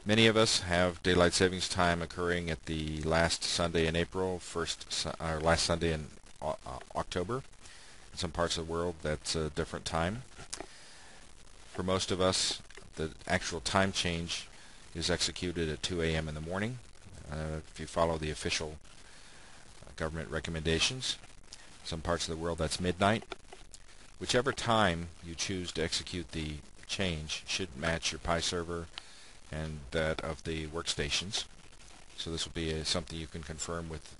Many of us have daylight savings time occurring at the last Sunday in April, last Sunday in October. In some parts of the world, that's a different time. For most of us, the actual time change is executed at 2 a.m. in the morning. If you follow the official government recommendations, some parts of the world that's midnight. Whichever time you choose to execute the change should match your Pi server and that of the workstations. So this will be something you can confirm with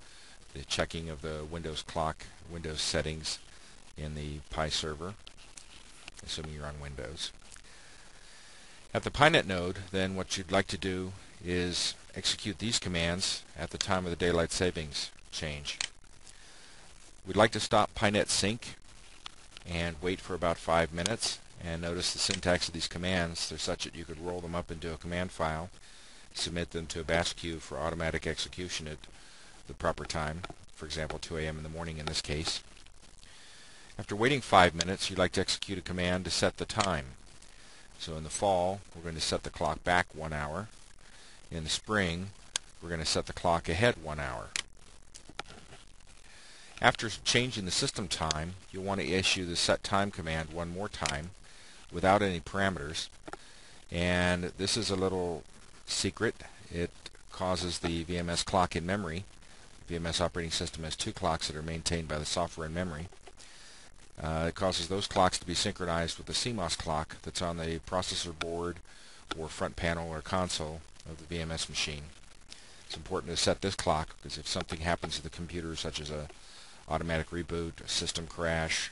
the checking of the Windows clock, Windows settings in the Pi server, assuming you're on Windows. At the PINet node, then what you'd like to do is execute these commands at the time of the daylight savings change. We'd like to stop PINet sync and wait for about 5 minutes. And notice the syntax of these commands. They're such that you could roll them up into a command file, submit them to a batch queue for automatic execution at the proper time, for example 2 a.m. in the morning in this case. After waiting 5 minutes, you'd like to execute a command to set the time. So in the fall, we're going to set the clock back 1 hour. In the spring, we're going to set the clock ahead 1 hour. After changing the system time, you'll want to issue the set time command one more time without any parameters. And this is a little secret. It causes the VMS clock in memory. The VMS operating system has 2 clocks that are maintained by the software in memory. It causes those clocks to be synchronized with the CMOS clock that's on the processor board or front panel or console of the VMS machine. It's important to set this clock because if something happens to the computer, such as a automatic reboot, a system crash,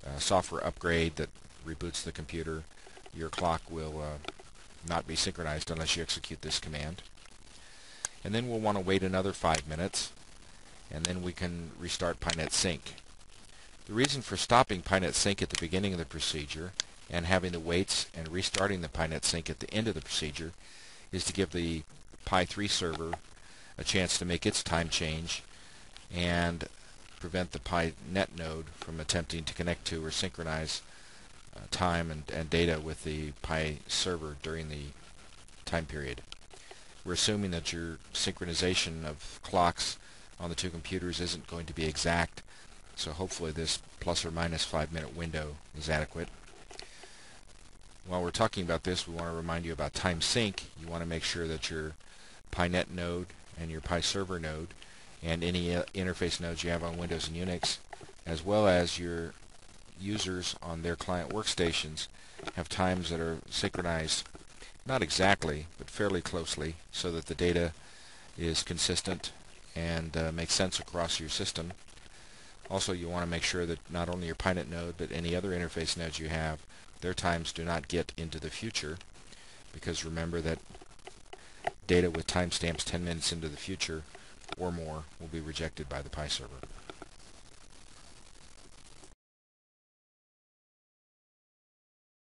a software upgrade that reboots the computer, your clock will not be synchronized unless you execute this command. And then we'll want to wait another 5 minutes, and then we can restart PINet sync. The reason for stopping PINet sync at the beginning of the procedure and having the waits and restarting the PINet sync at the end of the procedure is to give the Pi 3 server a chance to make its time change and prevent the PINet node from attempting to connect to or synchronize time and data with the Pi server during the time period. We're assuming that your synchronization of clocks on the 2 computers isn't going to be exact, so hopefully this plus or minus 5-minute window is adequate. While we're talking about this, we want to remind you about time sync. You want to make sure that your PINet node and your Pi server node and any interface nodes you have on Windows and Unix, as well as your users on their client workstations, have times that are synchronized, not exactly, but fairly closely, so that the data is consistent and makes sense across your system. Also, you want to make sure that not only your PINet node, but any other interface nodes you have, their times do not get into the future, because remember that data with timestamps 10 minutes into the future or more will be rejected by the Pi server.